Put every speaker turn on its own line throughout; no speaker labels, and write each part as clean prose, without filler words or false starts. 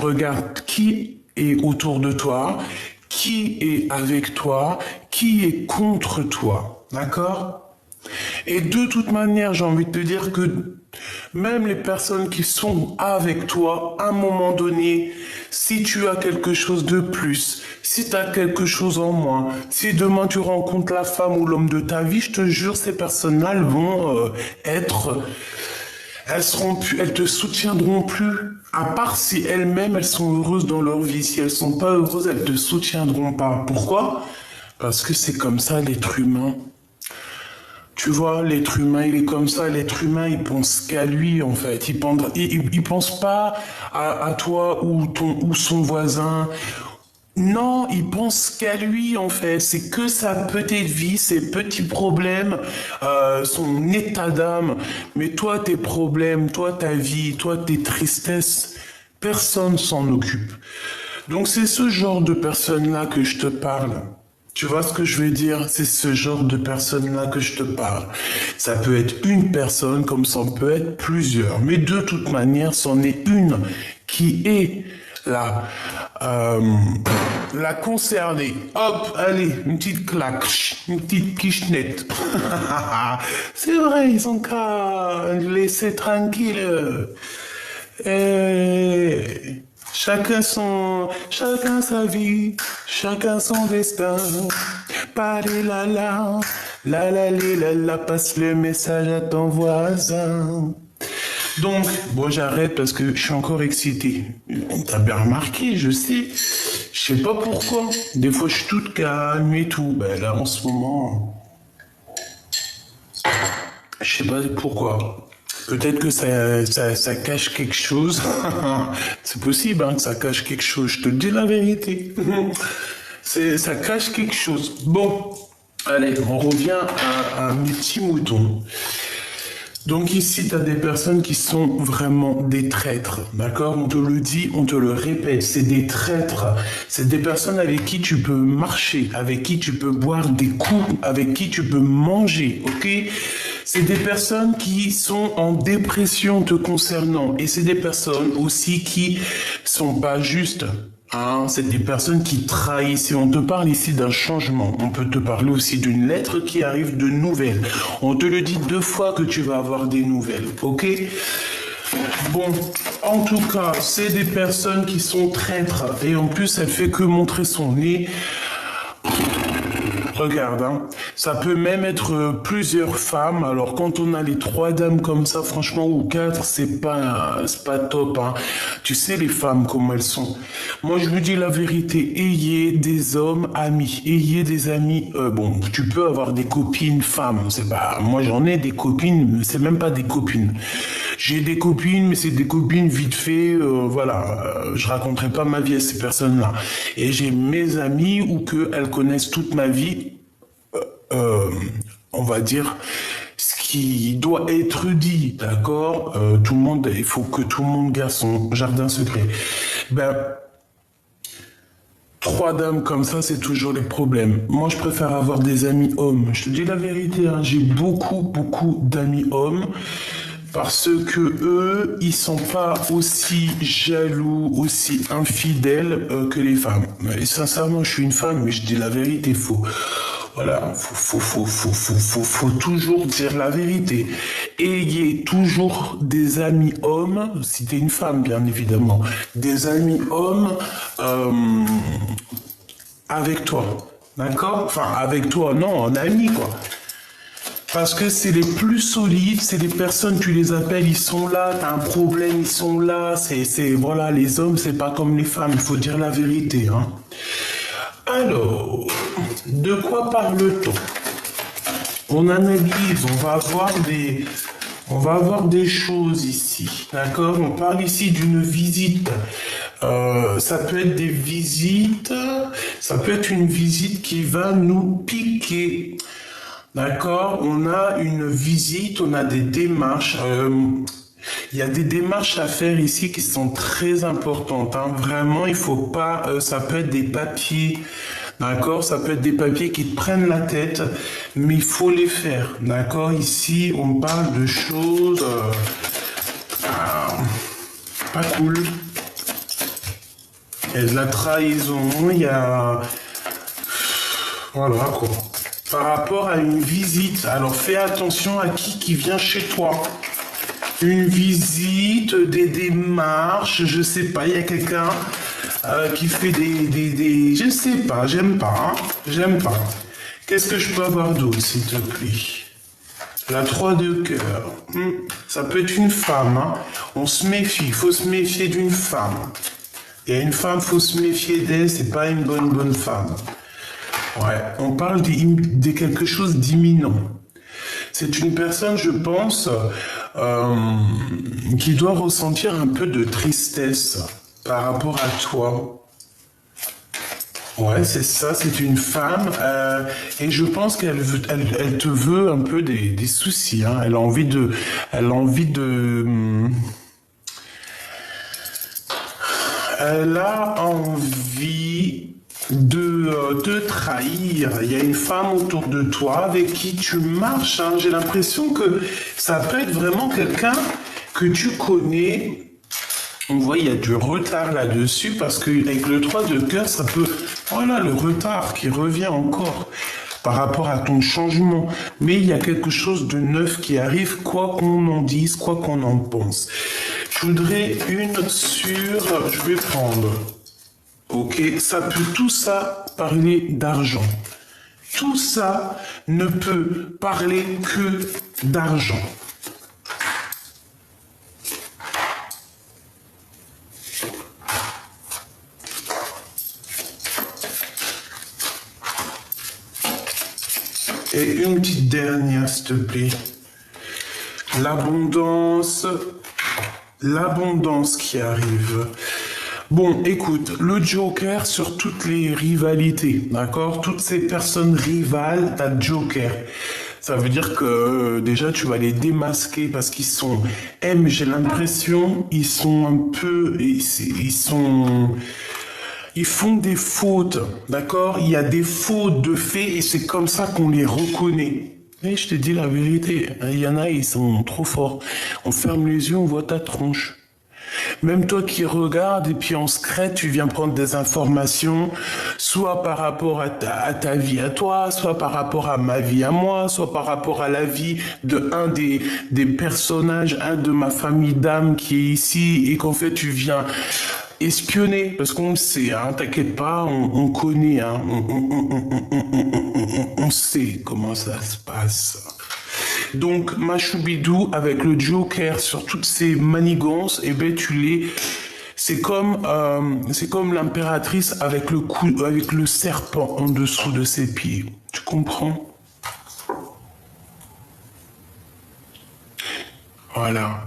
Regarde qui est autour de toi, qui est avec toi, qui est contre toi. D'accord? Et de toute manière, j'ai envie de te dire que même les personnes qui sont avec toi, à un moment donné, si tu as quelque chose de plus, si tu as quelque chose en moins, si demain tu rencontres la femme ou l'homme de ta vie, je te jure, ces personnes-là, elles vont elles te soutiendront plus. À part si elles-mêmes, elles sont heureuses dans leur vie. Si elles sont pas heureuses, elles te soutiendront pas. Pourquoi? Parce que c'est comme ça, l'être humain. Tu vois, l'être humain, il est comme ça. L'être humain, il pense qu'à lui, en fait. Il pense pas à toi ou son voisin. Non, il pense qu'à lui, en fait. C'est que sa petite vie, ses petits problèmes, son état d'âme. Mais toi, tes problèmes, toi, ta vie, toi, tes tristesses, personne s'en occupe. Donc, c'est ce genre de personnes-là que je te parle. Tu vois ce que je veux dire? C'est ce genre de personnes-là que je te parle. Ça peut être une personne comme ça peut être plusieurs. Mais de toute manière, c'en est une qui est la, euh, la concernée. Hop, allez, une petite claque, une petite quichette. C'est vrai, ils ont qu'à laisser tranquille. Et chacun sa vie, chacun son destin. Paré la, passe le message à ton voisin. Donc, bon, j'arrête parce que je suis encore excité. T'as bien remarqué, je sais. Je sais pas pourquoi. Des fois, je suis toute calme et tout. Ben là, en ce moment, je sais pas pourquoi. Peut-être que ça cache quelque chose. C'est possible hein, que ça cache quelque chose. Je te dis la vérité. Ça cache quelque chose. Bon, allez, on revient à mes petits moutons. Donc ici, tu as des personnes qui sont vraiment des traîtres, d'accord? On te le dit, on te le répète, c'est des traîtres. C'est des personnes avec qui tu peux marcher, avec qui tu peux boire des coups, avec qui tu peux manger, ok? C'est des personnes qui sont en dépression te concernant. Et c'est des personnes aussi qui sont pas justes. Hein, c'est des personnes qui trahissent. Et on te parle ici d'un changement. On peut te parler aussi d'une lettre qui arrive de nouvelles. On te le dit 2 fois que tu vas avoir des nouvelles. Ok? Bon, en tout cas, c'est des personnes qui sont traîtres. Et en plus, elle fait que montrer son nez. Regarde, hein, ça peut même être plusieurs femmes. Alors quand on a les 3 dames comme ça, franchement, ou 4, c'est pas top. Hein. Tu sais les femmes comment elles sont. Moi je vous dis la vérité, ayez des hommes amis, ayez des amis. Bon, tu peux avoir des copines femmes. C'est pas, moi j'en ai des copines, mais c'est même pas des copines. J'ai des copines, mais c'est des copines vite fait. Voilà, je raconterai pas ma vie à ces personnes-là. Et j'ai mes amis ou que elles connaissent toute ma vie. On va dire ce qui doit être dit, d'accord? Tout le monde, il faut que tout le monde garde son jardin secret. Ben, 3 dames comme ça, c'est toujours les problèmes. Moi, je préfère avoir des amis hommes. Je te dis la vérité, hein, j'ai beaucoup d'amis hommes. Parce que eux, ils sont pas aussi jaloux, aussi infidèles que les femmes. Et sincèrement, je suis une femme, mais je dis la vérité, voilà, faut toujours dire la vérité. Ayez toujours des amis hommes, si t'es une femme, bien évidemment, des amis hommes avec toi, d'accord? Enfin, avec toi, non, en ami, quoi. Parce que c'est les plus solides, c'est les personnes, tu les appelles, ils sont là, t'as un problème, ils sont là, voilà, les hommes, c'est pas comme les femmes, il faut dire la vérité, hein. Alors, de quoi parle-t-on? On analyse, on va avoir des choses ici, d'accord? On parle ici d'une visite. Ça peut être des visites, ça peut être une visite qui va nous piquer. D'accord, on a une visite, on a des démarches. Il y a des démarches à faire ici qui sont très importantes. Hein. Vraiment, il faut pas. Ça peut être des papiers, d'accord. Ça peut être des papiers qui te prennent la tête, mais il faut les faire, d'accord. Ici, on parle de choses pas cool. Il y a de la trahison, il y a... Voilà quoi. Par rapport à une visite, alors fais attention à qui vient chez toi. Une visite, des démarches, je sais pas, il y a quelqu'un qui fait des... Je sais pas, j'aime pas, hein, j'aime pas. Qu'est-ce que je peux avoir d'autre, s'il te plaît? La 3 de cœur. Ça peut être une femme, hein. On se méfie, il faut se méfier d'une femme. Il y a une femme, faut se méfier d'elle, c'est pas une bonne femme. Ouais, on parle de quelque chose d'imminent. C'est une personne, je pense, qui doit ressentir un peu de tristesse par rapport à toi. Ouais, c'est ça, c'est une femme, et je pense elle te veut un peu des soucis, hein. Elle a envie de, elle a envie de, elle a envie de te trahir. Il y a une femme autour de toi avec qui tu marches, hein. J'ai l'impression que ça peut être vraiment quelqu'un que tu connais. On voit, il y a du retard là-dessus parce qu'avec le 3 de cœur, ça peut... Voilà, le retard qui revient encore par rapport à ton changement. Mais il y a quelque chose de neuf qui arrive, quoi qu'on en dise, quoi qu'on en pense. Je voudrais une sur... Je vais prendre... Ok, ça peut tout ça parler d'argent. Tout ça ne peut parler que d'argent. Et une petite dernière, s'il te plaît. L'abondance qui arrive. Bon, écoute, le Joker sur toutes les rivalités, d'accord? Toutes ces personnes rivales, t'as le Joker. Ça veut dire que déjà tu vas les démasquer parce qu'ils sont... j'ai l'impression, ils sont un peu... Ils font des fautes, d'accord? Il y a des fautes de fait et c'est comme ça qu'on les reconnaît. Mais je te dis la vérité, il y en a, ils sont trop forts. On ferme les yeux, on voit ta tronche. Même toi qui regardes et puis en secret, tu viens prendre des informations, soit par rapport à ta vie à toi, soit par rapport à ma vie à moi, soit par rapport à la vie de un des personnages, un de ma famille d'âme qui est ici et qu'en fait tu viens espionner, parce qu'on le sait, hein, t'inquiète pas, on connaît, hein, on sait comment ça se passe. Donc, ma choubidou, avec le Joker sur toutes ces manigances, eh ben, c'est comme l'impératrice avec le serpent en dessous de ses pieds. Tu comprends? Voilà.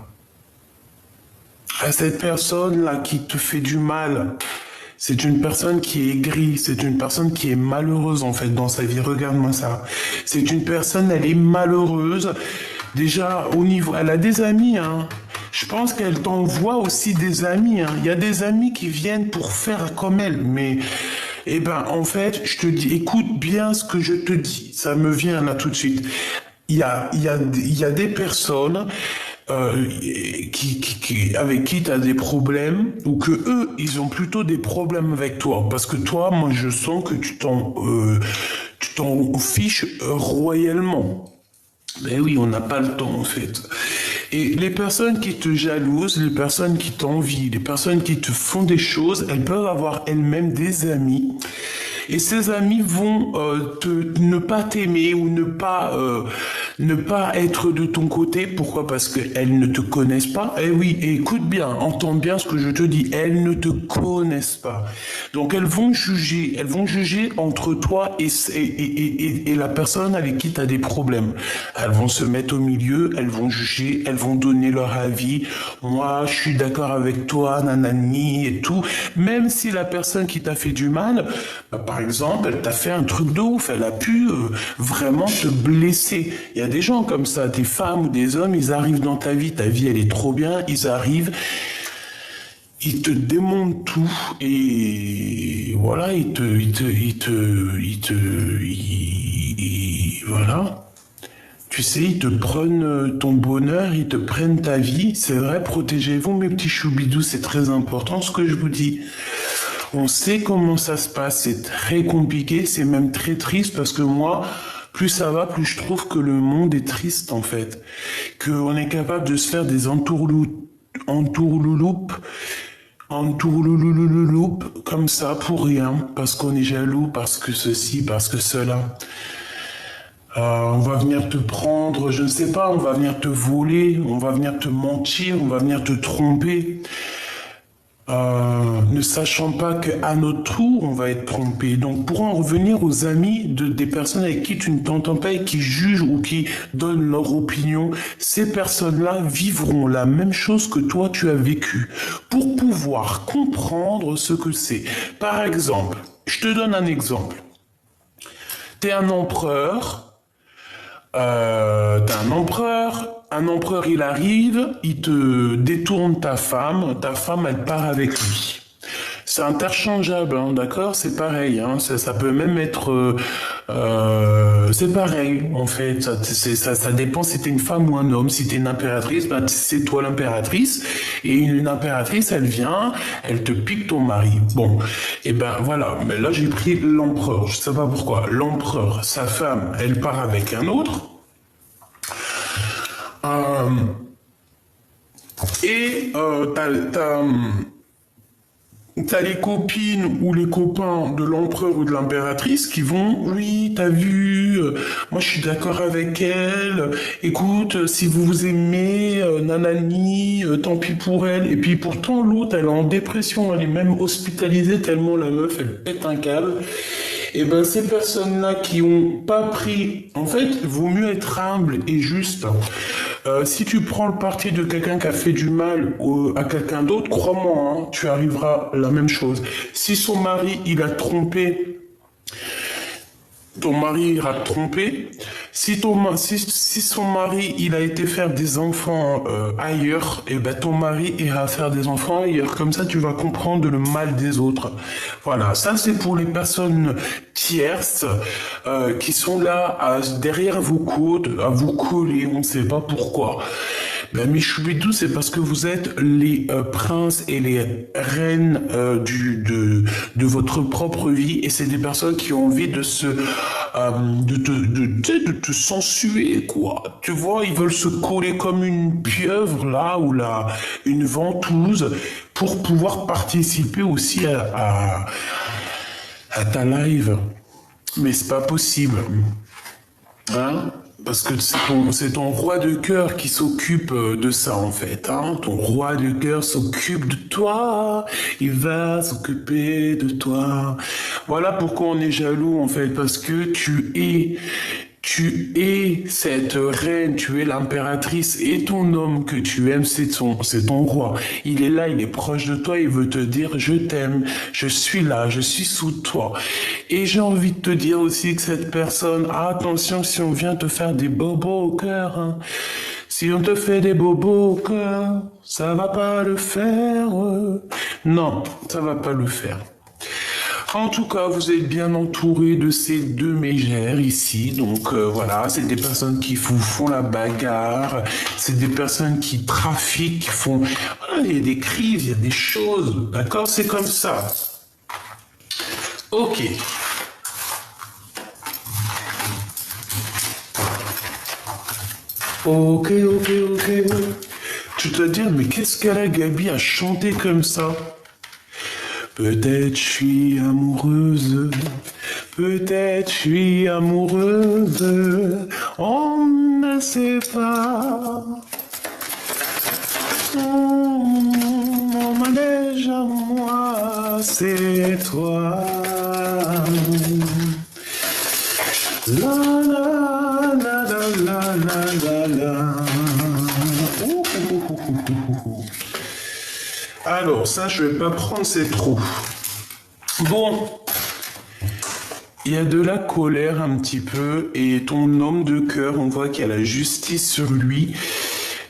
À cette personne-là qui te fait du mal, c'est une personne qui est aigrie, c'est une personne qui est malheureuse en fait dans sa vie. Regarde-moi ça. C'est une personne, elle est malheureuse. Déjà, au niveau, elle a des amis, hein. Je pense qu'elle t'envoie aussi des amis, hein. Il y a des amis qui viennent pour faire comme elle, mais, eh ben, en fait, je te dis, écoute bien ce que je te dis. Ça me vient là tout de suite. Il y a des personnes avec qui tu as des problèmes ou que eux, ils ont plutôt des problèmes avec toi. Parce que toi, moi, je sens que tu t'en fiches royalement. Ben oui, on n'a pas le temps, en fait. Et les personnes qui te jalousent, les personnes qui t'envient, les personnes qui te font des choses, elles peuvent avoir elles-mêmes des amis. Et ces amis vont ne pas t'aimer ou ne pas être de ton côté. Pourquoi? Parce qu'elles ne te connaissent pas. Eh oui, et écoute bien, entends bien ce que je te dis. Elles ne te connaissent pas. Donc elles vont juger entre toi et la personne avec qui tu as des problèmes. Elles vont se mettre au milieu, elles vont juger, elles vont donner leur avis. Moi, je suis d'accord avec toi, nanani et tout. Même si la personne qui t'a fait du mal, par exemple, elle t'a fait un truc de ouf, elle a pu vraiment te blesser. Il y a des gens comme ça, des femmes ou des hommes, ils arrivent dans ta vie elle est trop bien, ils arrivent, ils te démontent tout et voilà, voilà. Tu sais, ils te prennent ton bonheur, ils te prennent ta vie. C'est vrai, protégez-vous mes petits choubidous, c'est très important ce que je vous dis. On sait comment ça se passe, c'est très compliqué, c'est même très triste parce que moi, plus ça va, plus je trouve que le monde est triste en fait. Qu'on est capable de se faire des entourloupes comme ça pour rien, parce qu'on est jaloux, parce que ceci, parce que cela. On va venir te prendre, je ne sais pas, on va venir te voler, on va venir te mentir, on va venir te tromper. Ne sachant pas qu'à notre tour, on va être trompé. Donc, pour en revenir aux amis des personnes avec qui tu ne t'entends pas et qui jugent ou qui donnent leur opinion, ces personnes-là vivront la même chose que toi tu as vécu pour pouvoir comprendre ce que c'est. Par exemple, je te donne un exemple. T'es un empereur. Un empereur il arrive, il te détourne ta femme elle part avec lui. C'est interchangeable, hein, d'accord? C'est pareil, hein, ça peut même être... c'est pareil, en fait, ça dépend si t'es une femme ou un homme. Si t'es une impératrice, bah, c'est toi l'impératrice, et une impératrice, elle vient, elle te pique ton mari. Bon, et ben voilà, mais là j'ai pris l'empereur, je sais pas pourquoi. L'empereur, sa femme, elle part avec un autre, t'as les copines ou les copains de l'empereur ou de l'impératrice qui vont, oui, t'as vu, moi je suis d'accord avec elle, écoute, si vous vous aimez, nanani, tant pis pour elle. Et puis pourtant l'autre, elle est en dépression, elle est même hospitalisée tellement la meuf, elle pète un câble. Et ben ces personnes-là qui ont pas pris, en fait, vaut mieux être humble et juste. Si tu prends le parti de quelqu'un qui a fait du mal à quelqu'un d'autre, crois-moi, hein, tu arriveras à la même chose. Si son mari, il a trompé, ton mari ira te tromper. Si son mari, il a été faire des enfants ailleurs, et ben ton mari ira faire des enfants ailleurs. Comme ça, tu vas comprendre le mal des autres. Voilà, ça c'est pour les personnes tierces qui sont là derrière vos côtes, à vous coller, on ne sait pas pourquoi. Ben Michoubidou, c'est parce que vous êtes les princes et les reines de votre propre vie, et c'est des personnes qui ont envie de te sensuer, quoi. Tu vois, ils veulent se coller comme une pieuvre, là, ou une ventouse, pour pouvoir participer aussi à ta live. Mais c'est pas possible. Hein? Parce que c'est ton roi de cœur qui s'occupe de ça, en fait. Hein? Ton roi de cœur s'occupe de toi. Il va s'occuper de toi. Voilà pourquoi on est jaloux, en fait. Parce que tu es cette reine, tu es l'impératrice, et ton homme que tu aimes, c'est ton roi. Il est là, il est proche de toi, il veut te dire je t'aime, je suis là, je suis sous toi. Et j'ai envie de te dire aussi que cette personne, attention si on vient te faire des bobos au cœur, hein. Si on te fait des bobos au cœur, ça va pas le faire. Non, ça va pas le faire. En tout cas, vous êtes bien entouré de ces deux mégères ici. Donc voilà, c'est des personnes qui vous font la bagarre. C'est des personnes qui trafiquent, qui font... Voilà, il y a des crises, il y a des choses. D'accord? C'est comme ça. Ok. Ok. Tu te dis, mais qu'est-ce qu'elle a, Gabi, à chanter comme ça? Peut-être je suis amoureuse, peut-être je suis amoureuse, on ne sait pas. Mon manège à moi, c'est toi. La la la la la la la. Alors, ça, je vais pas prendre, c'est trop. Bon, il y a de la colère un petit peu, et ton homme de cœur, on voit qu'il y a la justice sur lui.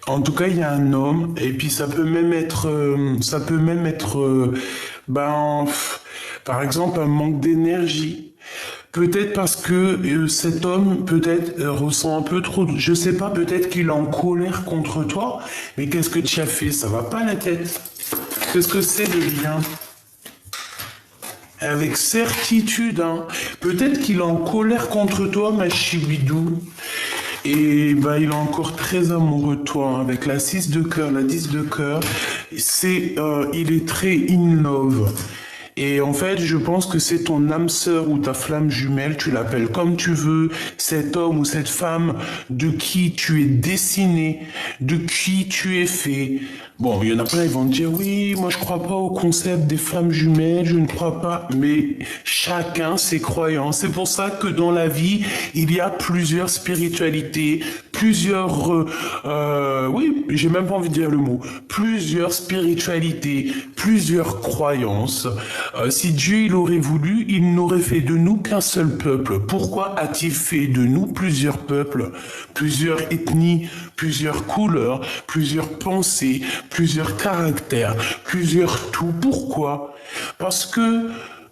En tout cas, il y a un homme, et puis ça peut même être, par exemple, un manque d'énergie. Peut-être parce que cet homme, peut-être, ressent un peu trop, je sais pas, peut-être qu'il est en colère contre toi, mais qu'est-ce que tu as fait? Ça va pas la tête? Qu'est-ce que c'est le lien? avec certitude. Hein. Peut-être qu'il est en colère contre toi, ma chibidou. Et bah, il est encore très amoureux de toi, hein, avec la 6 de cœur, la 10 de cœur. Il est très in love. Et en fait, je pense que c'est ton âme sœur ou ta flamme jumelle, tu l'appelles comme tu veux, cet homme ou cette femme de qui tu es dessiné, de qui tu es fait. Bon, il y en a plein, ils vont te dire, oui, moi je crois pas au concept des flammes jumelles, je ne crois pas, mais chacun ses croyances. C'est pour ça que dans la vie, il y a plusieurs spiritualités, oui, j'ai même pas envie de dire le mot, plusieurs spiritualités, plusieurs croyances. Si Dieu il aurait voulu, il n'aurait fait de nous qu'un seul peuple. Pourquoi a-t-il fait de nous plusieurs peuples, plusieurs ethnies, plusieurs couleurs, plusieurs pensées, plusieurs caractères, plusieurs tout? Pourquoi? Parce que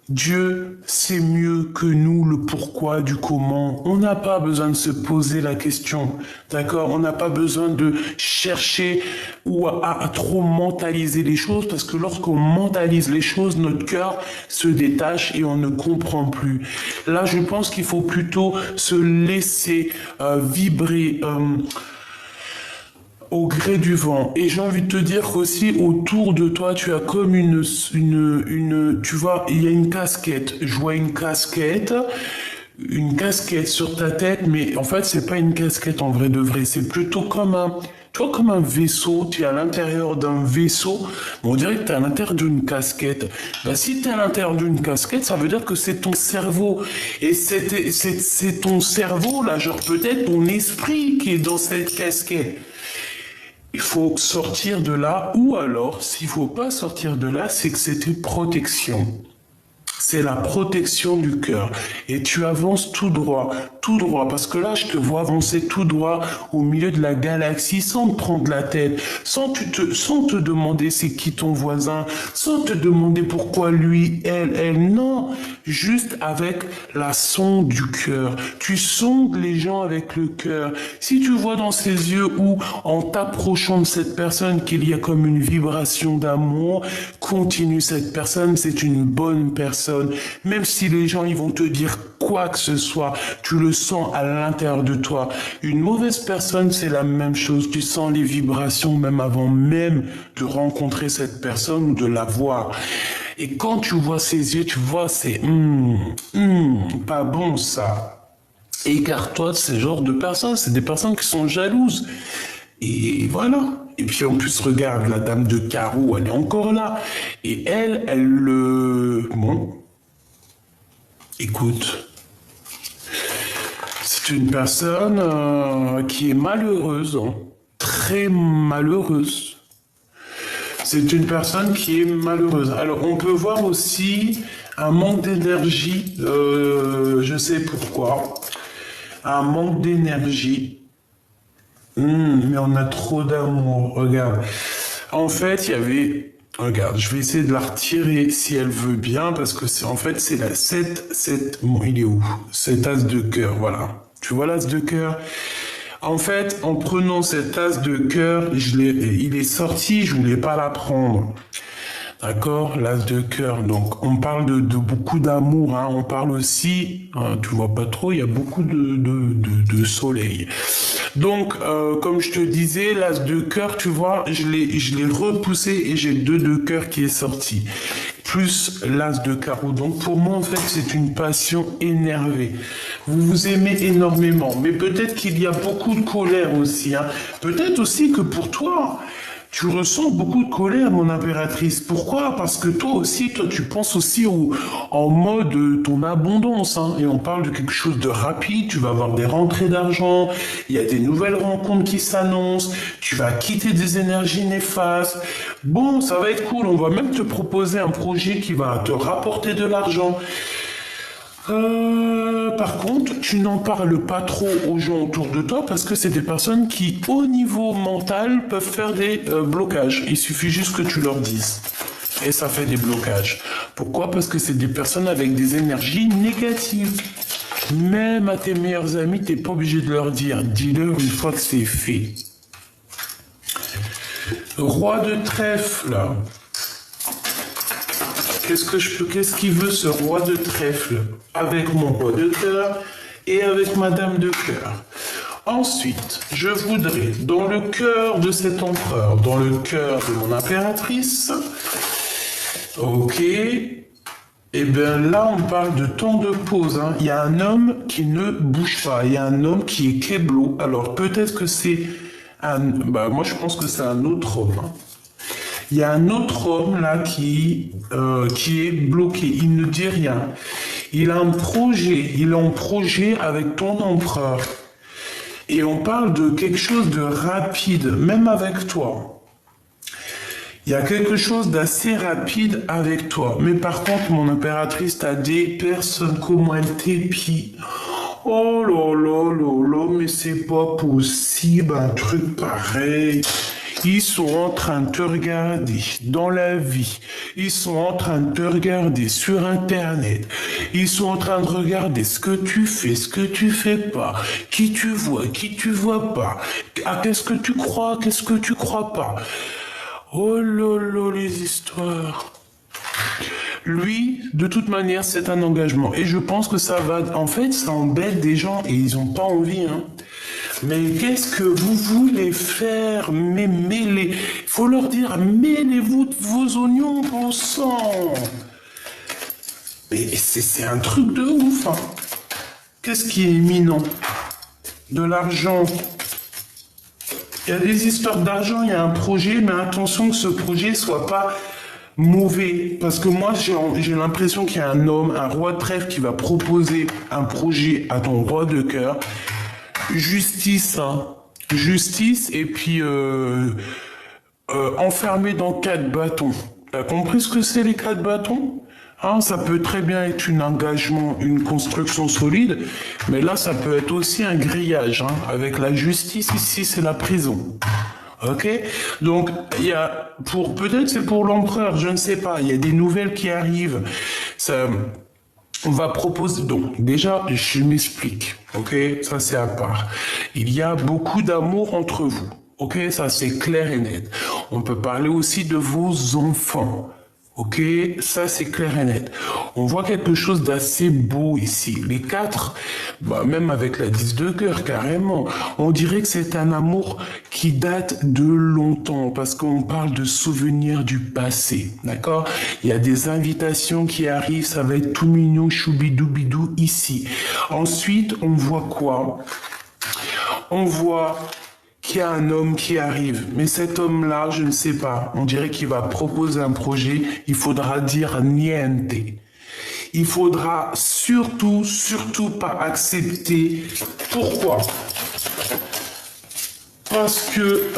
Dieu sait mieux que nous le pourquoi du comment. On n'a pas besoin de se poser la question, d'accord? On n'a pas besoin de chercher ou à trop mentaliser les choses, parce que lorsqu'on mentalise les choses, notre cœur se détache et on ne comprend plus. Là, je pense qu'il faut plutôt se laisser vibrer au gré du vent. Et j'ai envie de te dire qu'aussi autour de toi, tu as comme tu vois, il y a une casquette. Je vois une casquette sur ta tête, mais en fait, c'est pas une casquette en vrai de vrai. C'est plutôt comme comme un vaisseau, tu es à l'intérieur d'un vaisseau, on dirait que tu es à l'intérieur d'une casquette. Ben, si tu es à l'intérieur d'une casquette, ça veut dire que c'est ton cerveau. Et c'est ton cerveau, là, genre peut-être ton esprit qui est dans cette casquette. Il faut sortir de là, ou alors, s'il faut pas sortir de là, c'est que c'est une protection. C'est la protection du cœur. Et tu avances tout droit, parce que là, je te vois avancer tout droit au milieu de la galaxie sans te prendre la tête, sans te demander c'est qui ton voisin, sans te demander pourquoi lui, elle, non, juste avec la sonde du cœur. Tu sondes les gens avec le cœur. Si tu vois dans ses yeux ou en t'approchant de cette personne qu'il y a comme une vibration d'amour, continue cette personne, c'est une bonne personne. Même si les gens ils vont te dire quoi que ce soit, tu le sens à l'intérieur de toi. Une mauvaise personne, c'est la même chose. Tu sens les vibrations même avant même de rencontrer cette personne ou de la voir. Et quand tu vois ses yeux, tu vois, c'est pas bon ça. Écarte-toi de ce genre de personnes. C'est des personnes qui sont jalouses. Et voilà. Et puis en plus, regarde, la dame de carreau, elle est encore là. Et bon, écoute, c'est une personne qui est malheureuse, hein, très malheureuse. C'est une personne qui est malheureuse. Alors, on peut voir aussi un manque d'énergie, je sais pourquoi. Un manque d'énergie. Mais on a trop d'amour, regarde. En fait, il y avait... Regarde, je vais essayer de la retirer si elle veut bien, parce que c'est la 7... Bon, il est où? Cet as de cœur, voilà. Tu vois l'as de cœur? En fait, en prenant cet as de cœur, il est sorti, je voulais pas la prendre. D'accord, l'as de cœur. Donc, on parle de beaucoup d'amour. Hein. On parle aussi, tu vois pas trop, il y a beaucoup de soleil. Donc, comme je te disais, l'as de cœur, tu vois, je l'ai repoussé et j'ai 2 de cœur qui est sorti. Plus l'as de carreau. Donc, pour moi, en fait, c'est une passion énervée. Vous vous aimez énormément. Mais peut-être qu'il y a beaucoup de colère aussi. Hein. Peut-être aussi que pour toi... Tu ressens beaucoup de colère, mon impératrice. Pourquoi? Parce que toi, tu penses aussi en mode ton abondance. Hein. Et on parle de quelque chose de rapide. Tu vas avoir des rentrées d'argent. Il y a des nouvelles rencontres qui s'annoncent. Tu vas quitter des énergies néfastes. Bon, ça va être cool. On va même te proposer un projet qui va te rapporter de l'argent. Par contre, tu n'en parles pas trop aux gens autour de toi parce que c'est des personnes qui, au niveau mental, peuvent faire des blocages. Il suffit juste que tu leur dises. Et ça fait des blocages. Pourquoi? Parce que c'est des personnes avec des énergies négatives. Même à tes meilleurs amis, t'es pas obligé de leur dire. Dis-leur une fois que c'est fait. Roi de trèfle. Qu'est-ce qu'il veut ce roi de trèfle avec mon roi de cœur et avec ma dame de cœur? Ensuite, je voudrais, dans le cœur de cet empereur, dans le cœur de mon impératrice, ok, et bien là, on parle de temps de pause. Hein. Il y a un homme qui ne bouge pas. Il y a un homme qui est keblo. Alors, peut-être que c'est un... Bah, moi, je pense que c'est un autre homme. Hein. Il y a un autre homme, là, qui est bloqué. Il ne dit rien. Il a un projet. Il est en projet avec ton empereur. Et on parle de quelque chose de rapide, même avec toi. Il y a quelque chose d'assez rapide avec toi. Mais par contre, mon impératrice t'a dit, personne comme un tépi. Oh là là là là, mais c'est pas possible, un truc pareil. Ils sont en train de te regarder dans la vie. Ils sont en train de te regarder sur Internet. Ils sont en train de regarder ce que tu fais, ce que tu fais pas. Qui tu vois pas. Ah, qu'est-ce que tu crois pas. Oh là là, les histoires. Lui, de toute manière, c'est un engagement. Et je pense que ça va... En fait, ça embête des gens et ils n'ont pas envie. Hein. Mais qu'est-ce que vous voulez faire? Mais mêlez... Il faut leur dire, mêlez-vous vos oignons, bon sang. Mais c'est un truc de ouf. Hein. Qu'est-ce qui est imminent? De l'argent. Il y a des histoires d'argent, il y a un projet, mais attention que ce projet soit pas mauvais. Parce que moi, j'ai l'impression qu'il y a un homme, un roi de trèfle qui va proposer un projet à ton roi de cœur. Justice, hein. Justice, et puis enfermé dans 4 bâtons. T'as compris ce que c'est les 4 bâtons? Hein, ça peut très bien être un engagement, une construction solide, mais là, ça peut être aussi un grillage. Hein. Avec la justice, ici, c'est la prison. Ok? Donc, il y a, peut-être c'est pour l'empereur, je ne sais pas, il y a des nouvelles qui arrivent. Ça, on va proposer, donc, déjà, je m'explique. Ok? Ça, c'est à part. Il y a beaucoup d'amour entre vous. Ok? Ça, c'est clair et net. On peut parler aussi de vos enfants. Ok, ça c'est clair et net. On voit quelque chose d'assez beau ici. Les 4, bah, même avec la 10 de cœur, carrément, on dirait que c'est un amour qui date de longtemps, parce qu'on parle de souvenirs du passé, d'accord? Il y a des invitations qui arrivent, ça va être tout mignon, choubidoubidou ici. Ensuite, on voit quoi? On voit qu'il y a un homme qui arrive. Mais cet homme-là, je ne sais pas. On dirait qu'il va proposer un projet. Il faudra dire niente. Il faudra surtout pas accepter. Pourquoi? Parce que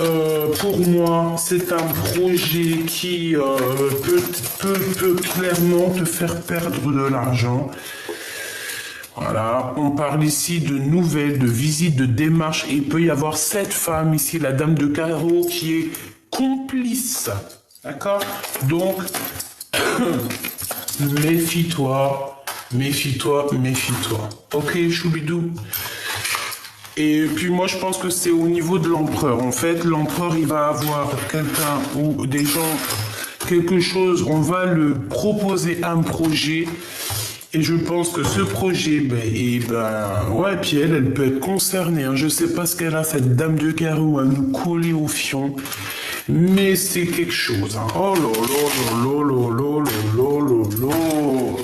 pour moi, c'est un projet qui peut clairement te faire perdre de l'argent. Voilà, on parle ici de nouvelles, de visites, de démarches. Et il peut y avoir cette femme ici, la dame de carreau, qui est complice. D'accord? Donc, méfie-toi. Ok, choubidou. Et puis moi, je pense que c'est au niveau de l'empereur. En fait, l'empereur, il va avoir quelqu'un ou des gens, quelque chose, on va le proposer un projet. Et je pense que ce projet, ouais, puis elle peut être concernée. Hein. Je sais pas ce qu'elle a, cette dame de carreau, à nous coller au fion. Mais c'est quelque chose. Hein. Oh là.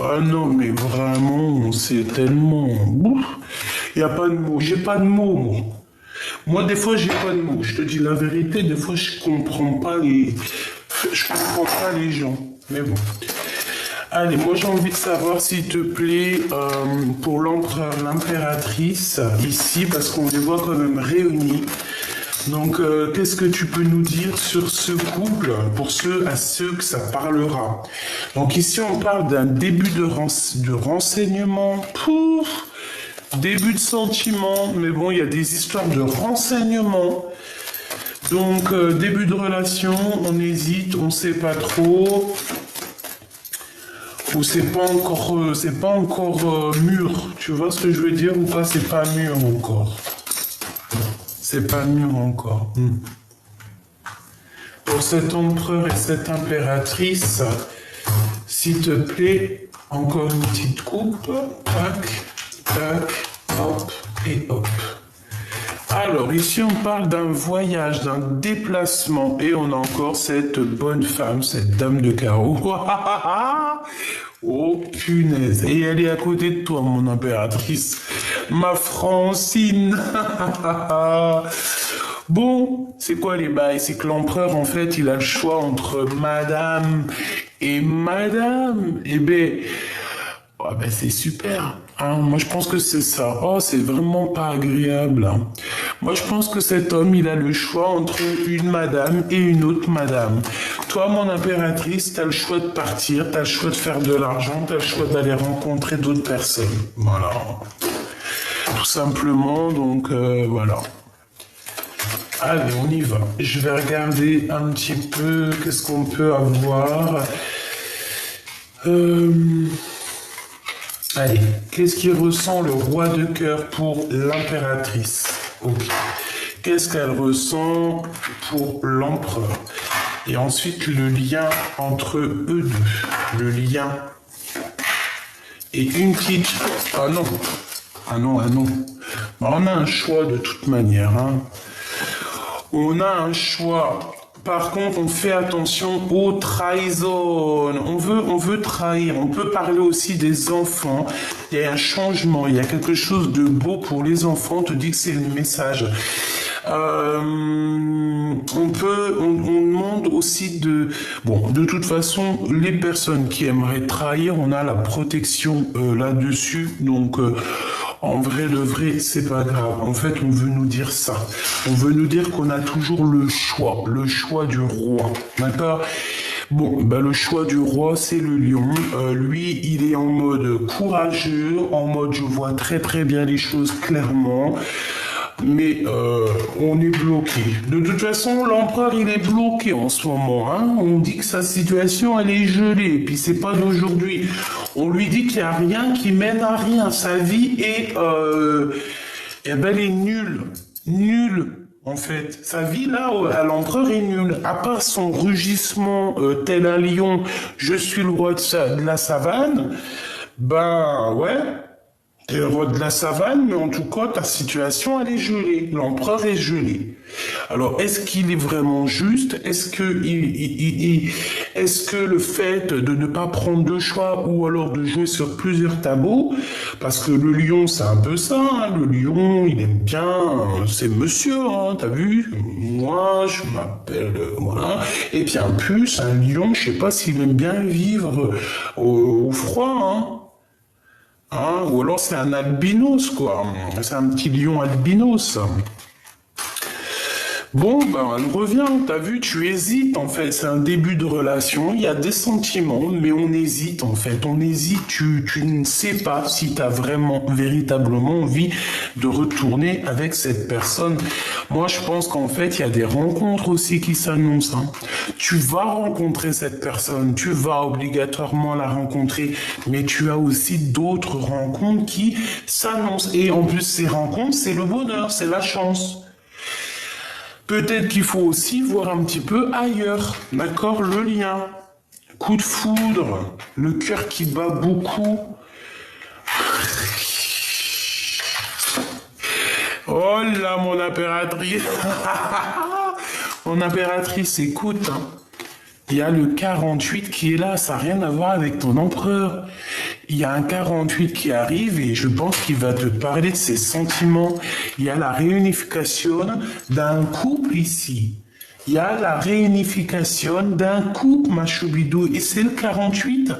Ah non, mais vraiment, c'est tellement... Il n'y a pas de mots. J'ai pas de mots, moi. Moi, des fois, j'ai pas de mots. Je te dis la vérité, des fois, je comprends pas les gens. Mais bon... Allez, moi j'ai envie de savoir, s'il te plaît, pour l'empereur, l'impératrice, ici, parce qu'on les voit quand même réunis. Donc, qu'est-ce que tu peux nous dire sur ce couple, pour ceux que ça parlera? Donc ici, on parle d'un début de renseignement, début de sentiment, mais bon, il y a des histoires de renseignement. Donc, début de relation, on hésite, on sait pas trop... Ou c'est pas encore mûr, tu vois ce que je veux dire ou pas? C'est pas mûr encore. C'est pas mûr encore. Pour cet empereur et cette impératrice, S'il te plaît, encore une petite coupe. Tac, tac, hop et hop. Alors, ici, on parle d'un voyage, d'un déplacement. Et on a encore cette bonne femme, cette dame de carreau. Oh, punaise. Et elle est à côté de toi, mon impératrice. Ma Francine. Bon, c'est quoi les bails? C'est que l'empereur, en fait, il a le choix entre madame et madame. Eh ben, oh, ben c'est super. Hein. Moi, je pense que c'est ça. Oh, c'est vraiment pas agréable. Hein. Moi, je pense que cet homme, il a le choix entre une madame et une autre madame. Toi, mon impératrice, t'as le choix de partir, t'as le choix de faire de l'argent, t'as le choix d'aller rencontrer d'autres personnes. Voilà. Tout simplement, donc, voilà. Allez, on y va. Je vais regarder un petit peu qu'est-ce qu'on peut avoir. Allez, qu'est-ce qu'il ressent le roi de cœur pour l'impératrice? Ok. Qu'est-ce qu'elle ressent pour l'empereur? Et ensuite, le lien entre eux deux. Le lien. Et une petite... Ah non. Ah non, ah non. On a un choix de toute manière, hein. On a un choix. Par contre, on fait attention aux trahisons. On veut trahir. On peut parler aussi des enfants. Il y a un changement. Il y a quelque chose de beau pour les enfants. On te dit que c'est le message. On demande aussi de... Bon, de toute façon, les personnes qui aimeraient trahir, on a la protection là-dessus. Donc... en vrai de vrai, c'est pas grave. En fait, on veut nous dire ça. On veut nous dire qu'on a toujours le choix du roi. D'accord? Bon, ben le choix du roi, c'est le lion. Lui, il est en mode courageux, en mode je vois très très bien les choses clairement. Mais on est bloqué. De toute façon, l'empereur, il est bloqué en ce moment. Hein. On dit que sa situation, elle est gelée. Et puis, c'est pas d'aujourd'hui. On lui dit qu'il n'y a rien qui mène à rien. Sa vie est... ben, elle est nulle. Nulle, en fait. Sa vie, là, à l'empereur, est nulle. À part son rugissement tel un lion, je suis le roi de la savane, ben, ouais... T'es le roi de la savane, mais en tout cas, ta situation, elle est gelée. L'empereur est gelé. Alors, est-ce qu'il est vraiment juste? Est-ce que le fait de ne pas prendre de choix ou alors de jouer sur plusieurs tableaux, parce que le lion, c'est un peu ça, hein, le lion, il aime bien, c'est monsieur, hein, t'as vu? Moi, je m'appelle, voilà. Et puis en plus, un lion, je sais pas s'il aime bien vivre au froid, hein. Hein, ou alors c'est un albinos, quoi. C'est un petit lion albinos. Bon, ben, elle revient, t'as vu, tu hésites, en fait, c'est un début de relation, il y a des sentiments, mais on hésite, en fait, on hésite, tu ne sais pas si t'as vraiment, véritablement envie de retourner avec cette personne. Moi, je pense qu'en fait, il y a des rencontres aussi qui s'annoncent, hein. Tu vas rencontrer cette personne, tu vas obligatoirement la rencontrer, mais tu as aussi d'autres rencontres qui s'annoncent, et en plus, ces rencontres, c'est le bonheur, c'est la chance. Peut-être qu'il faut aussi voir un petit peu ailleurs, d'accord, le lien. Coup de foudre, le cœur qui bat beaucoup. Oh là, mon impératrice. Mon impératrice, écoute, hein. Il y a le 48 qui est là, ça n'a rien à voir avec ton empereur. Il y a un 48 qui arrive et je pense qu'il va te parler de ses sentiments. Il y a la réunification d'un couple ici. Il y a la réunification d'un couple, ma choubidou. Et c'est le 48.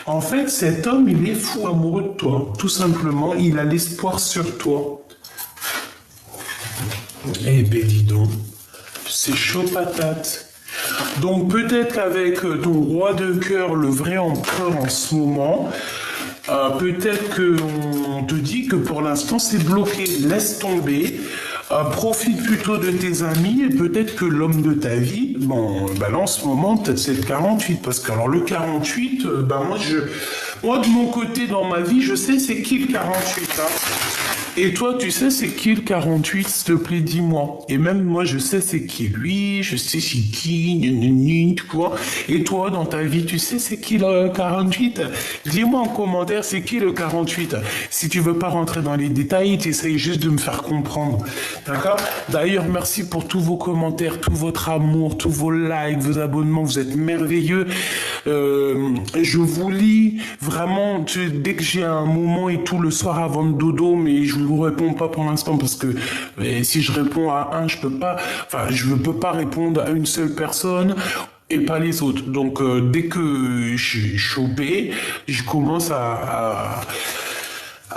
En fait, cet homme, il est fou amoureux de toi. Tout simplement, il a l'espoir sur toi. Eh ben, dis donc, c'est chaud patate. Donc peut-être qu'avec ton roi de cœur, le vrai empereur en ce moment, peut-être qu'on te dit que pour l'instant c'est bloqué, laisse tomber, profite plutôt de tes amis et peut-être que l'homme de ta vie, bon, bah là en ce moment peut-être c'est le 48, parce que alors le 48, bah moi Moi, de mon côté, dans ma vie, je sais c'est qui le 48, hein. Et toi, tu sais c'est qui le 48, s'il te plaît, dis-moi. Et même moi, je sais c'est qui lui, je sais c'est qui, quoi. Et toi, dans ta vie, tu sais c'est qui le 48? Dis-moi en commentaire c'est qui le 48. Si tu veux pas rentrer dans les détails, tu essayes juste de me faire comprendre. D'accord? D'ailleurs, merci pour tous vos commentaires, tout votre amour, tous vos likes, vos abonnements, vous êtes merveilleux. Je vous lis vraiment dès que j'ai un moment et tout le soir avant de dodo, mais je vous réponds pas pour l'instant parce que si je réponds à un, je peux pas répondre à une seule personne et pas les autres. Donc dès que je suis chopé, je commence à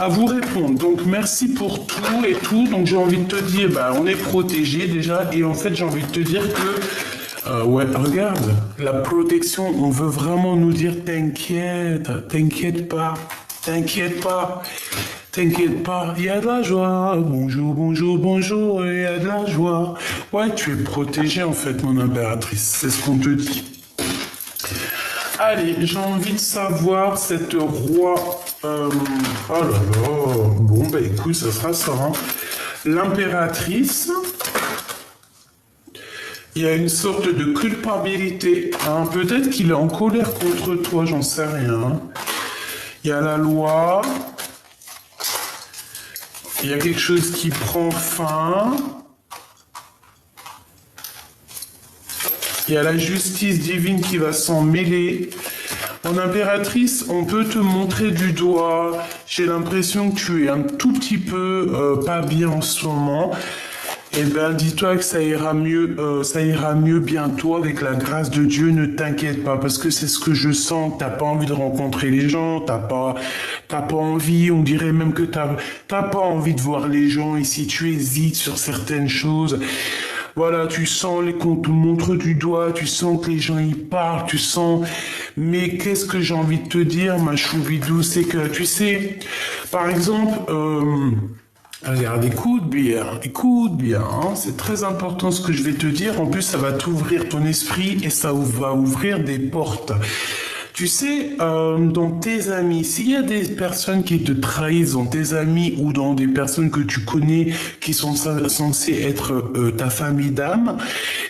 vous répondre. Donc merci pour tout et tout. Donc j'ai envie de te dire, on est protégé déjà et en fait j'ai envie de te dire que ouais, regarde, la protection, on veut vraiment nous dire t'inquiète pas, il y a de la joie, bonjour, il y a de la joie. Ouais, tu es protégée en fait, mon impératrice, c'est ce qu'on te dit. Allez, j'ai envie de savoir cette roi, oh là là, bon écoute, ça sera ça, hein. L'impératrice, il y a une sorte de culpabilité, hein. Peut-être qu'il est en colère contre toi, j'en sais rien. Il y a la loi, il y a quelque chose qui prend fin, il y a la justice divine qui va s'en mêler. Mon impératrice, on peut te montrer du doigt, j'ai l'impression que tu es un tout petit peu pas bien en ce moment. Eh bien, dis-toi que ça ira mieux bientôt avec la grâce de Dieu, ne t'inquiète pas, parce que c'est ce que je sens, t'as pas envie de rencontrer les gens, t'as pas envie, on dirait même que t'as pas envie de voir les gens, et si tu hésites sur certaines choses, voilà, tu sens qu'on te montre du doigt, tu sens que les gens y parlent, tu sens, mais qu'est-ce que j'ai envie de te dire, ma choubidou, c'est que, tu sais, par exemple, regarde, écoute bien, hein, c'est très important ce que je vais te dire. En plus, ça va t'ouvrir ton esprit et ça va ouvrir des portes. Tu sais, dans tes amis, s'il y a des personnes qui te trahissent dans tes amis ou dans des personnes que tu connais qui sont censées être ta famille d'âme,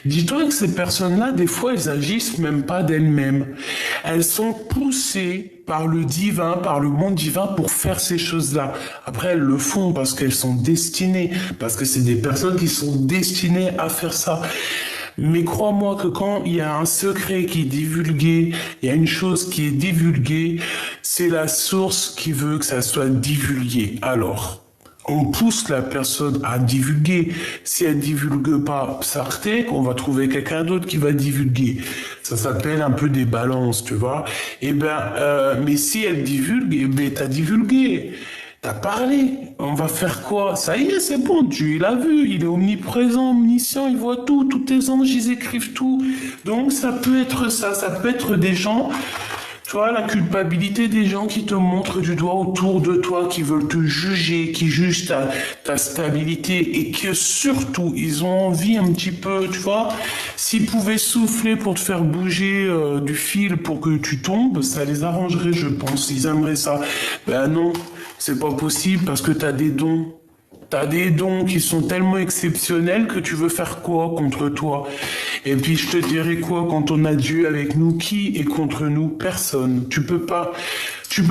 dis-toi que ces personnes-là, des fois, elles agissent même pas d'elles-mêmes. Elles sont poussées par le divin, par le monde divin pour faire ces choses-là. Après, elles le font parce qu'elles sont destinées, parce que c'est des personnes qui sont destinées à faire ça. Mais crois-moi que quand il y a un secret qui est divulgué, il y a une chose qui est divulguée, c'est la source qui veut que ça soit divulgué. Alors, on pousse la personne à divulguer. Si elle divulgue pas Sartek, on va trouver quelqu'un d'autre qui va divulguer. Ça s'appelle un peu des balances, tu vois. Mais si elle divulgue, t'as divulgué. T'as parlé, on va faire quoi? Ça y est, c'est bon, Dieu, il a vu, il est omniprésent, omniscient, il voit tout, tous tes anges, ils écrivent tout. Donc ça peut être ça peut être des gens, tu vois, la culpabilité des gens qui te montrent du doigt autour de toi, qui veulent te juger, qui jugent ta stabilité et que surtout, ils ont envie un petit peu, tu vois, s'ils pouvaient souffler pour te faire bouger du fil pour que tu tombes, ça les arrangerait, je pense, ils aimeraient ça. Ben non. C'est pas possible parce que t'as des dons. T'as des dons qui sont tellement exceptionnels que tu veux faire quoi contre toi? Et puis je te dirais quoi quand on a Dieu avec nous? Qui est contre nous? Personne. Tu peux pas. Tu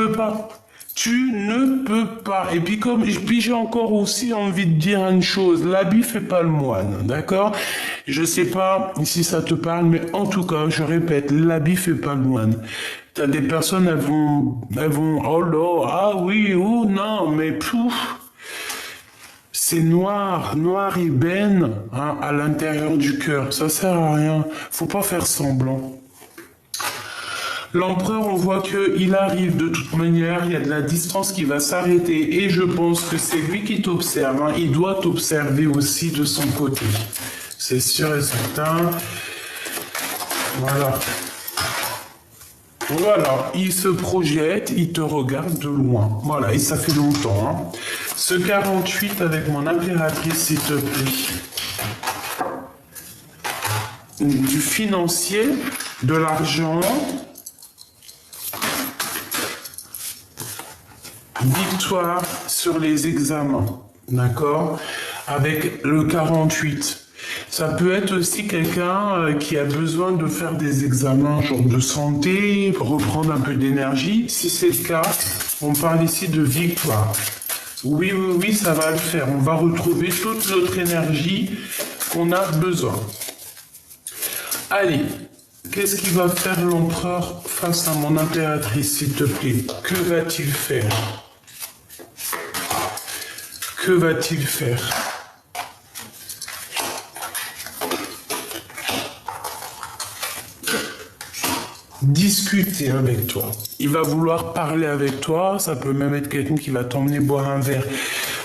ne peux pas. Et puis j'ai encore aussi envie de dire une chose. L'habit fait pas le moine, d'accord? Je sais pas si ça te parle, mais en tout cas, je répète, l'habit fait pas le moine. T'as des personnes, elles vont, oh là, ah oui, oh non, mais pouf, c'est noir ébène, hein, à l'intérieur du cœur. Ça sert à rien. Faut pas faire semblant. L'empereur, on voit qu'il arrive de toute manière, il y a de la distance qui va s'arrêter et je pense que c'est lui qui t'observe, hein. Il doit t'observer aussi de son côté. C'est sûr et certain. Voilà, il se projette, il te regarde de loin. Voilà, et ça fait longtemps, hein. Ce 48 avec mon impératrice, s'il te plaît. Du financier, de l'argent. victoire sur les examens, d'accord? Avec le 48. Ça peut être aussi quelqu'un qui a besoin de faire des examens, genre de santé, pour reprendre un peu d'énergie. Si c'est le cas, on parle ici de victoire. Oui, oui, oui, ça va le faire. On va retrouver toute notre énergie qu'on a besoin. Allez, qu'est-ce qu'il va faire l'empereur face à mon impératrice, s'il te plaît? Que va-t-il faire? Que va-t-il faire? Discuter avec toi. Il va vouloir parler avec toi. Ça peut même être quelqu'un qui va t'emmener boire un verre.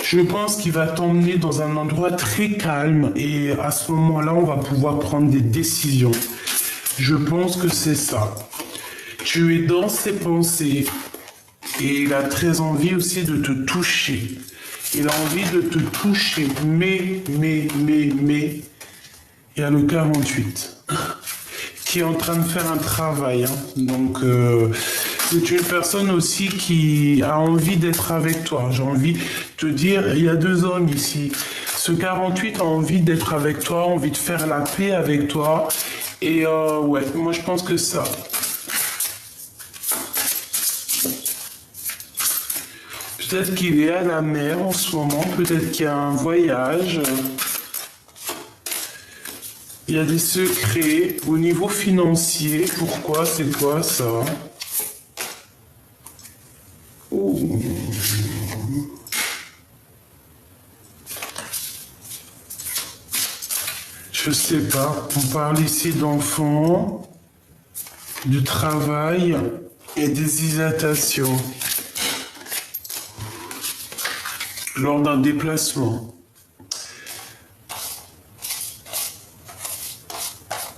Je pense qu'il va t'emmener dans un endroit très calme et à ce moment-là, on va pouvoir prendre des décisions. Je pense que c'est ça. Tu es dans ses pensées et il a très envie aussi de te toucher. Il a envie de te toucher, mais, il y a le 48 qui est en train de faire un travail. Hein. Donc, c'est une personne aussi qui a envie d'être avec toi. J'ai envie de te dire, il y a deux hommes ici. Ce 48 a envie d'être avec toi, envie de faire la paix avec toi. Et ouais, moi je pense que ça. Peut-être qu'il est à la mer en ce moment, peut-être qu'il y a un voyage. Il y a des secrets au niveau financier. Pourquoi? C'est quoi ça? Oh. Je sais pas. On parle ici d'enfants, du travail et des hésitations lors d'un déplacement.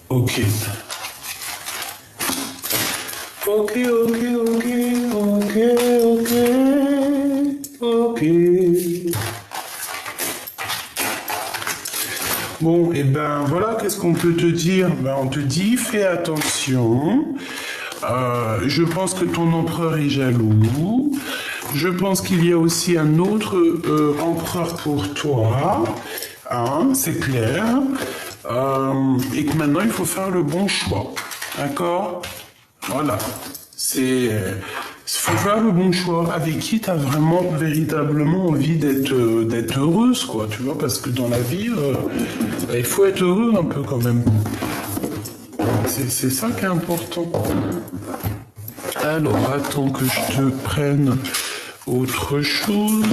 Ok. Ok. Bon, et ben voilà, qu'est-ce qu'on peut te dire? Ben, on te dit, fais attention. Je pense que ton empereur est jaloux. Je pense qu'il y a aussi un autre empereur pour toi. Hein, c'est clair. Et que maintenant, il faut faire le bon choix. D'accord? Voilà. Il faut faire le bon choix. Avec qui tu as vraiment, véritablement envie d'être heureuse, quoi. Tu vois, parce que dans la vie, il faut être heureux un peu quand même. C'est ça qui est important. Alors, attends que je te prenne autre chose.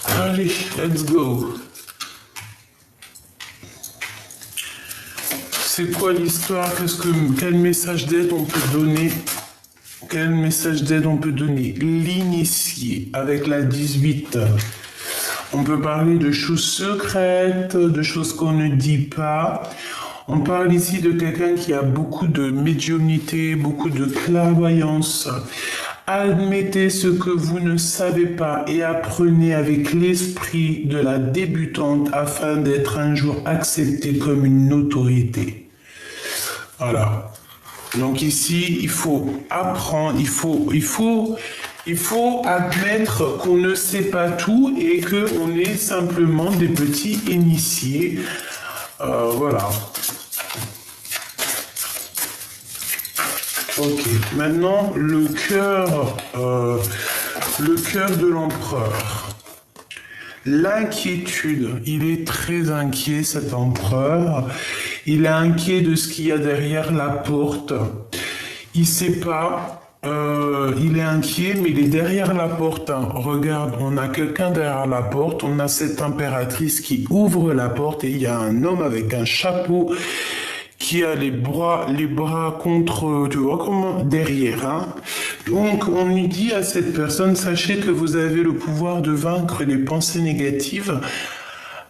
Allez, let's go. C'est quoi l'histoire? Quel message d'aide on peut donner? Quel message d'aide on peut donner? L'initié avec la 18. On peut parler de choses secrètes, de choses qu'on ne dit pas. On parle ici de quelqu'un qui a beaucoup de médiumnité, beaucoup de clairvoyance. Admettez ce que vous ne savez pas et apprenez avec l'esprit de la débutante afin d'être un jour accepté comme une autorité. Voilà. Donc ici, il faut apprendre, il faut admettre qu'on ne sait pas tout et qu'on est simplement des petits initiés. Voilà. Ok, maintenant le cœur de l'empereur. L'inquiétude, il est très inquiet cet empereur. Il est inquiet de ce qu'il y a derrière la porte. Il sait pas. Il est inquiet, mais il est derrière la porte. Hein. Regarde, on a quelqu'un derrière la porte. On a cette impératrice qui ouvre la porte et il y a un homme avec un chapeau qui a les bras contre, tu vois comment, derrière. Hein. Donc, on lui dit à cette personne, sachez que vous avez le pouvoir de vaincre les pensées négatives.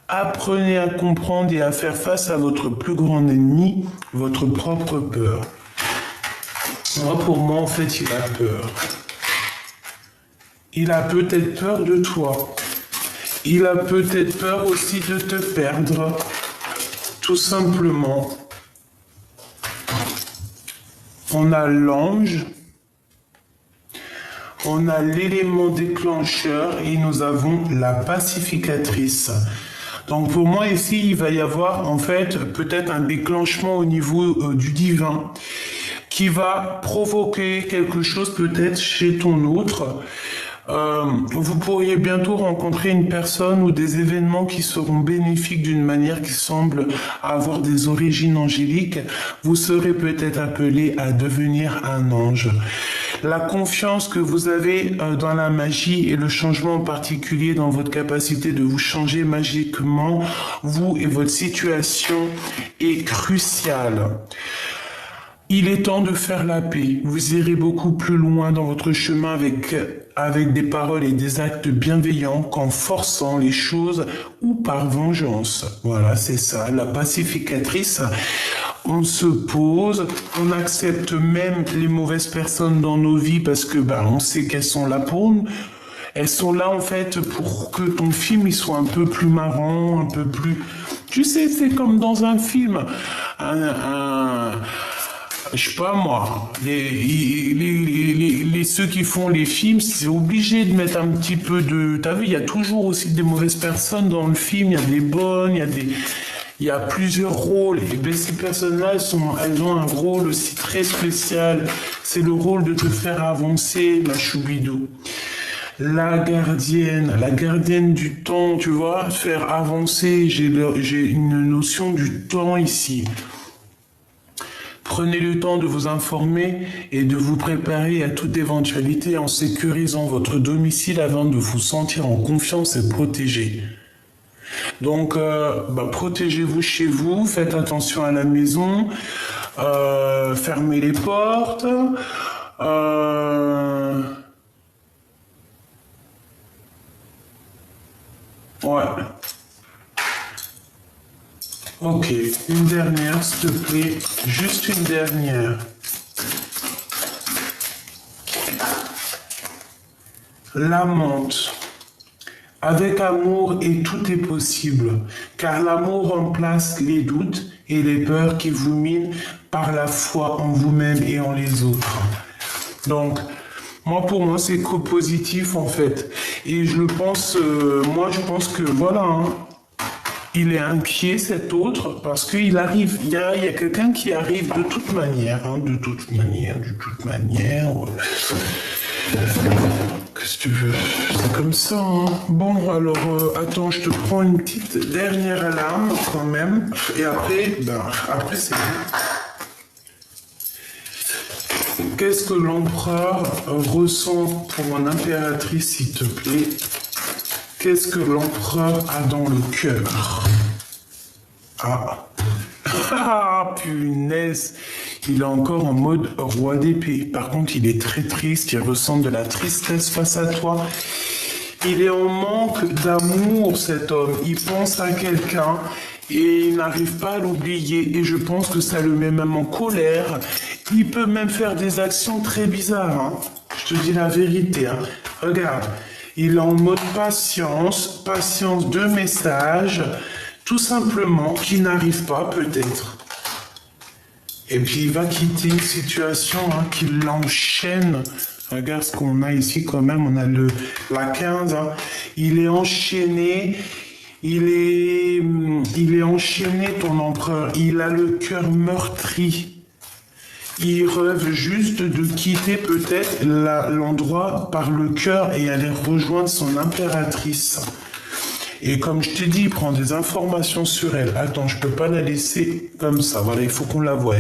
Apprenez à comprendre et à faire face à votre plus grand ennemi, votre propre peur. Moi, pour moi, en fait, il a peur. Il a peut-être peur de toi. Il a peut-être peur aussi de te perdre. Tout simplement. On a l'ange. On a l'élément déclencheur et nous avons la pacificatrice. Donc pour moi ici, il va y avoir en fait peut-être un déclenchement au niveau du divin qui va provoquer quelque chose peut-être chez ton autre. Vous pourriez bientôt rencontrer une personne ou des événements qui seront bénéfiques d'une manière qui semble avoir des origines angéliques. Vous serez peut-être appelé à devenir un ange. La confiance que vous avez dans la magie et le changement en particulier dans votre capacité de vous changer magiquement, vous et votre situation est cruciale. Il est temps de faire la paix. Vous irez beaucoup plus loin dans votre chemin avec des paroles et des actes bienveillants qu'en forçant les choses ou par vengeance. Voilà, c'est ça, la pacificatrice. On se pose, on accepte même les mauvaises personnes dans nos vies parce que on sait qu'elles sont là pour nous. Elles sont là en fait pour que ton film il soit un peu plus marrant, un peu plus... Tu sais, c'est comme dans un film. Je sais pas moi, ceux qui font les films, c'est obligé de mettre un petit peu de... T'as vu, il y a toujours aussi des mauvaises personnes dans le film, il y a des bonnes, il y a plusieurs rôles. Et bien, ces personnes-là, elles ont un rôle aussi très spécial. C'est le rôle de te faire avancer, ma choubidou. La gardienne du temps, tu vois, faire avancer. J'ai une notion du temps ici. Prenez le temps de vous informer et de vous préparer à toute éventualité en sécurisant votre domicile avant de vous sentir en confiance et protégé. Donc, protégez-vous chez vous, faites attention à la maison, fermez les portes. Ouais. Ok, une dernière, s'il te plaît. Juste une dernière. L'amante. Avec amour et tout est possible, car l'amour remplace les doutes et les peurs qui vous minent par la foi en vous-même et en les autres. Donc, pour moi, c'est co-positif en fait. Et je pense que voilà, il est inquiet cet autre parce qu'il arrive, il y a quelqu'un qui arrive de toute manière. Qu'est-ce que tu veux? C'est comme ça, hein. Bon, alors, attends, je te prends une petite dernière alarme quand même. Et après, c'est bon. Qu'est-ce que l'empereur ressent pour mon impératrice, s'il te plaît? Qu'est-ce que l'empereur a dans le cœur? Ah, punaise! Il est encore en mode roi d'épée. Par contre, il est très triste, il ressent de la tristesse face à toi. Il est en manque d'amour, cet homme. Il pense à quelqu'un et il n'arrive pas à l'oublier. Et je pense que ça le met même en colère. Il peut même faire des actions très bizarres, hein. Je te dis la vérité, hein. Regarde, il est en mode patience de message, tout simplement, qui n'arrive pas peut-être. Et puis il va quitter une situation qui l'enchaîne. Regarde ce qu'on a ici quand même, on a la 15. Hein. Il est enchaîné, il est enchaîné ton empereur. Il a le cœur meurtri. Il rêve juste de quitter peut-être l'endroit par le cœur et aller rejoindre son impératrice. Et comme je t'ai dit, il prend des informations sur elle. Attends, je peux pas la laisser comme ça. Voilà, il faut qu'on la voie.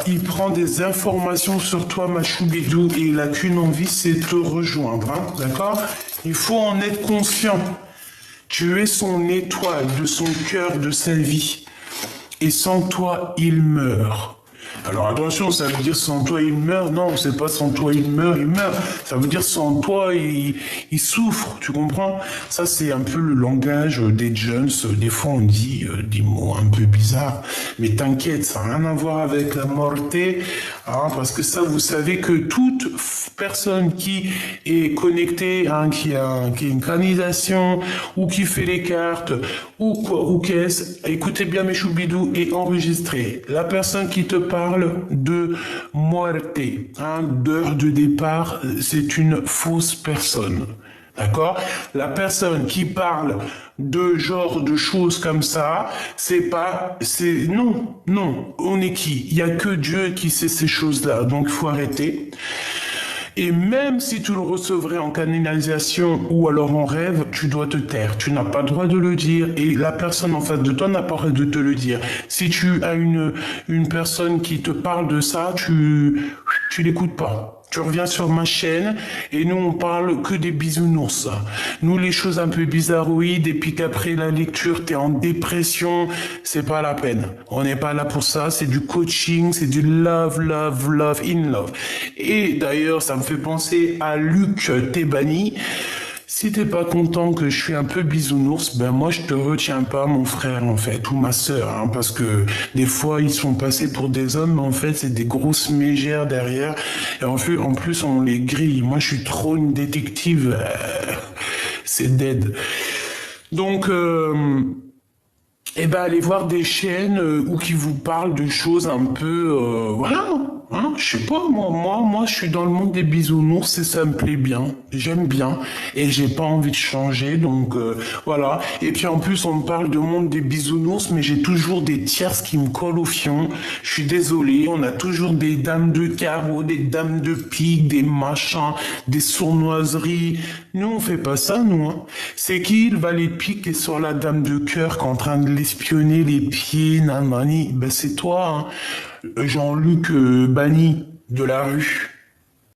Il prend des informations sur toi, ma choubidou, et il n'a qu'une envie, c'est te rejoindre. Hein, d'accord? Il faut en être conscient. Tu es son étoile de son cœur, de sa vie. Et sans toi, il meurt. Alors attention, ça veut dire sans toi il meurt. Non, c'est pas sans toi il meurt, il meurt. Ça veut dire sans toi il souffre, tu comprends? Ça c'est un peu le langage des jeunes. Des fois on dit des mots un peu bizarres. Mais t'inquiète, ça n'a rien à voir avec la mortée. Hein, parce que ça, vous savez que toute personne qui est connectée, hein, qui a une canalisation, ou qui fait les cartes, ou quoi, ou qu'est-ce, écoutez bien mes choubidous et enregistrez. La personne qui te parle de muerte, hein, d'heure de départ, c'est une fausse personne. D'accord? La personne qui parle de genre de choses comme ça, non, on est qui? Il y a que Dieu qui sait ces choses-là, donc faut arrêter. Et même si tu le recevrais en canalisation ou alors en rêve, tu dois te taire. Tu n'as pas le droit de le dire et la personne en face de toi n'a pas le droit de te le dire. Si tu as une personne qui te parle de ça, tu l'écoutes pas. Tu reviens sur ma chaîne et nous on parle que des bisounours. Nous les choses un peu bizarroïdes et puis qu'après la lecture t'es en dépression, c'est pas la peine. On n'est pas là pour ça, c'est du coaching, c'est du love, love, love, in love. Et d'ailleurs ça me fait penser à Luc Tebani. Si t'es pas content que je suis un peu bisounours, ben moi je te retiens pas mon frère en fait, ou ma sœur, hein, parce que des fois ils sont passés pour des hommes, mais en fait c'est des grosses mégères derrière, et en plus on les grille. Moi je suis trop une détective, c'est dead. Donc allez voir des chaînes où qui vous parlent de choses un peu, voilà. Hein, je sais pas, moi, je suis dans le monde des bisounours et ça me plaît bien. J'aime bien et j'ai pas envie de changer, donc voilà. Et puis en plus, on me parle de monde des bisounours, mais j'ai toujours des tierces qui me collent au fion. Je suis désolé, on a toujours des dames de carreau, des dames de pique, des machins, des sournoiseries. Nous, on fait pas ça, nous. Hein. C'est qui le valet de pique qui est sur la dame de cœur, qui est en train de l'espionner les pieds, nanani? Ben c'est toi, hein. Jean-Luc Banni de la rue.